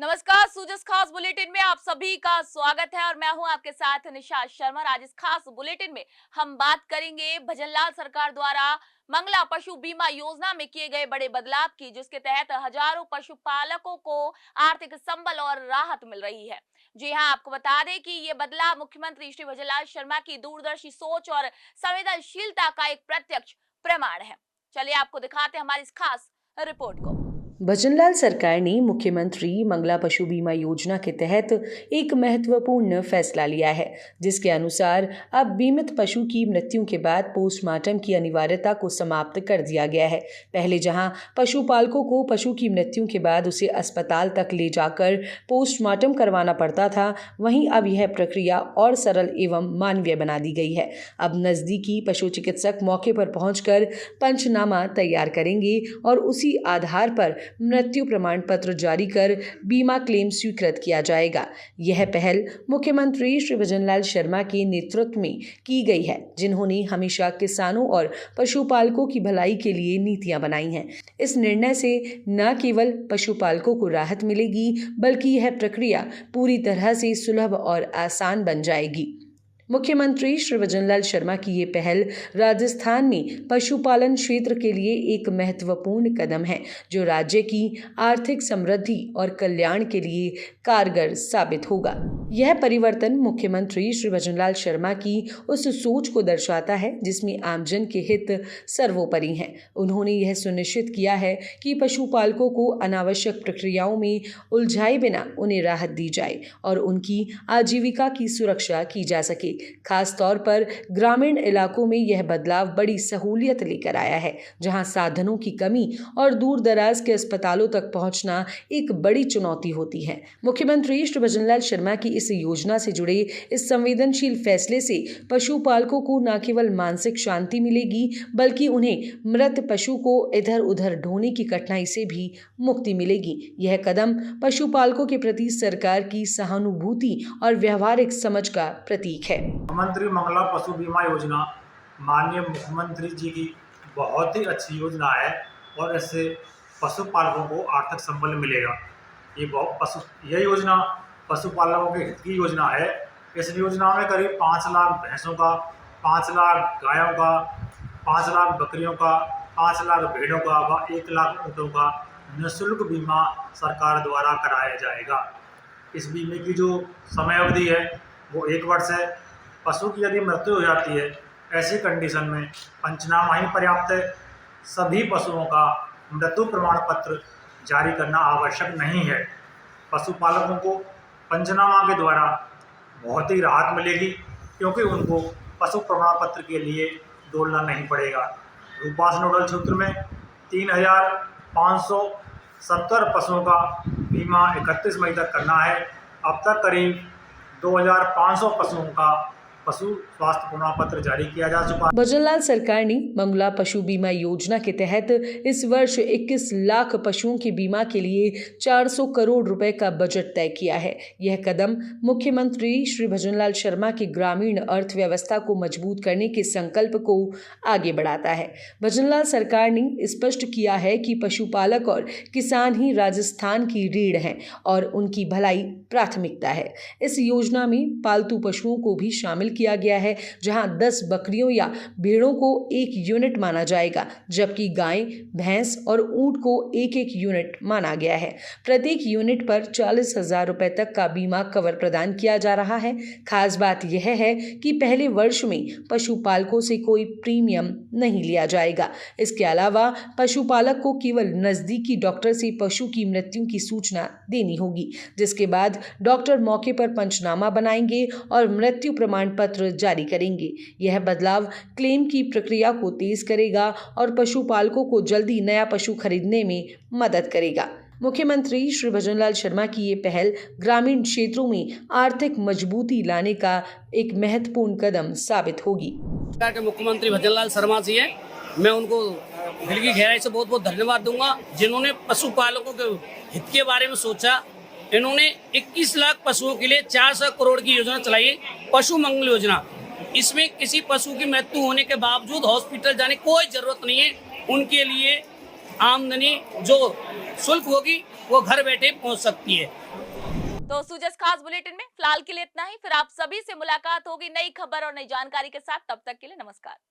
नमस्कार, सूजस खास बुलेटिन में आप सभी का स्वागत है और मैं हूं आपके साथ निशा शर्मा। आज इस खास बुलेटिन में हम बात करेंगे भजनलाल सरकार द्वारा मंगला पशु बीमा योजना में किए गए बड़े बदलाव की, जिसके तहत हजारों पशुपालकों को आर्थिक संबल और राहत मिल रही है। जी हां, आपको बता दें कि ये बदलाव मुख्यमंत्री श्री भजनलाल शर्मा की दूरदर्शी सोच और संवेदनशीलता का एक प्रत्यक्ष प्रमाण है। चलिए आपको दिखाते हैं हमारी इस खास रिपोर्ट को। भजनलाल सरकार ने मुख्यमंत्री मंगला पशु बीमा योजना के तहत एक महत्वपूर्ण फैसला लिया है, जिसके अनुसार अब बीमित पशु की मृत्यु के बाद पोस्टमार्टम की अनिवार्यता को समाप्त कर दिया गया है। पहले जहां पशुपालकों को पशु की मृत्यु के बाद उसे अस्पताल तक ले जाकर पोस्टमार्टम करवाना पड़ता था, वहीं अब यह प्रक्रिया और सरल एवं मानवीय बना दी गई है। अब नजदीकी पशु चिकित्सक मौके पर पहुंचकर पंचनामा तैयार करेंगे और उसी आधार पर मृत्यु प्रमाण पत्र जारी कर बीमा क्लेम स्वीकृत किया जाएगा। यह पहल मुख्यमंत्री श्री भजनलाल शर्मा के नेतृत्व में की गई है, जिन्होंने हमेशा किसानों और पशुपालकों की भलाई के लिए नीतियां बनाई हैं। इस निर्णय से न केवल पशुपालकों को राहत मिलेगी, बल्कि यह प्रक्रिया पूरी तरह से सुलभ और आसान बन जाएगी। मुख्यमंत्री श्री भजनलाल शर्मा की ये पहल राजस्थान में पशुपालन क्षेत्र के लिए एक महत्वपूर्ण कदम है, जो राज्य की आर्थिक समृद्धि और कल्याण के लिए कारगर साबित होगा। यह परिवर्तन मुख्यमंत्री श्री भजनलाल शर्मा की उस सोच को दर्शाता है जिसमें आमजन के हित सर्वोपरि हैं। उन्होंने यह सुनिश्चित किया है कि पशुपालकों को अनावश्यक प्रक्रियाओं में उलझाए बिना उन्हें राहत दी जाए और उनकी आजीविका की सुरक्षा की जा सके। खास तौर पर ग्रामीण इलाकों में यह बदलाव बड़ी सहूलियत लेकर आया है, जहां साधनों की कमी और दूर दराज के अस्पतालों तक पहुंचना एक बड़ी चुनौती होती है। मुख्यमंत्री श्री भजनलाल शर्मा की इस योजना से जुड़े इस संवेदनशील फैसले से पशुपालकों को न केवल मानसिक शांति मिलेगी, बल्कि उन्हें मृत पशु को इधर उधर ढोने की कठिनाई से भी मुक्ति मिलेगी। यह कदम पशुपालकों के प्रति सरकार की सहानुभूति और व्यवहारिक समझ का प्रतीक है। मुख्यमंत्री मंगला पशु बीमा योजना माननीय मुख्यमंत्री जी की बहुत ही अच्छी योजना है और इससे पशुपालकों को आर्थिक संबल मिलेगा। यह योजना पशुपालकों के हित की योजना है। इस योजना में करीब 5 लाख भैंसों का, 5 लाख गायों का, 5 लाख बकरियों का, 5 लाख भेड़ों का व 1 लाख ऊँटों का निःशुल्क बीमा सरकार द्वारा कराया जाएगा। इस बीमे की जो समय अवधि है वो 1 वर्ष है। पशु की यदि मृत्यु हो जाती है, ऐसी कंडीशन में पंचनामा ही पर्याप्त है। सभी पशुओं का मृत्यु प्रमाण पत्र जारी करना आवश्यक नहीं है। पशुपालकों को पंचनामा के द्वारा बहुत ही राहत मिलेगी, क्योंकि उनको पशु प्रमाण पत्र के लिए दौड़ना नहीं पड़ेगा। रूपास नोडल क्षेत्र में 3,570 पशुओं का बीमा 31 मई तक करना है। अब तक करीब 2,500 पशुओं का पशु स्वास्थ्य प्रमाण पत्र जारी किया जा चुका है। भजनलाल सरकार ने मंगला पशु बीमा योजना के तहत इस वर्ष 21 लाख पशुओं के बीमा के लिए 400 करोड़ रुपए का बजट तय किया है। यह कदम मुख्यमंत्री श्री भजनलाल शर्मा की ग्रामीण अर्थव्यवस्था को मजबूत करने के संकल्प को आगे बढ़ाता है। भजनलाल सरकार ने स्पष्ट किया है कि पशुपालक और किसान ही राजस्थान की रीढ़ हैं और उनकी भलाई प्राथमिकता है। इस योजना में पालतू पशुओं को भी शामिल किया गया है, जहां 10 बकरियों या भेड़ों को 1 यूनिट माना जाएगा, जबकि गाय, भैंस और ऊंट को 1-1 यूनिट माना गया है। प्रत्येक यूनिट पर 40,000 रुपए तक का बीमा कवर प्रदान किया जा रहा है। खास बात यह है कि पहले वर्ष में पशुपालकों से कोई प्रीमियम नहीं लिया जाएगा। इसके अलावा पशुपालक को केवल नजदीकी डॉक्टर से पशु की मृत्यु की सूचना देनी होगी, जिसके बाद डॉक्टर मौके पर पंचनामा बनाएंगे और मृत्यु प्रमाण पत्र जारी करेंगे। यह बदलाव क्लेम की प्रक्रिया को तेज करेगा और पशुपालकों को जल्दी नया पशु खरीदने में मदद करेगा। मुख्यमंत्री श्री भजनलाल शर्मा की ये पहल ग्रामीण क्षेत्रों में आर्थिक मजबूती लाने का एक महत्वपूर्ण कदम साबित होगी। सरकार के मुख्यमंत्री भजनलाल शर्मा जी हैं, मैं उनको दिल की गहराई से बहुत बहुत धन्यवाद दूंगा, जिन्होंने पशुपालकों के हित के बारे में सोचा। इन्होंने 21 लाख पशुओं के लिए 400 करोड़ की योजना चलाई, पशु मंगल योजना। इसमें किसी पशु की मृत्यु होने के बावजूद हॉस्पिटल जाने की कोई जरूरत नहीं है। उनके लिए आमदनी जो शुल्क होगी वो घर बैठे पहुंच सकती है। तो सुजस खास बुलेटिन में फिलहाल के लिए इतना ही। फिर आप सभी से मुलाकात होगी नई खबर और नई जानकारी के साथ। तब तक के लिए नमस्कार।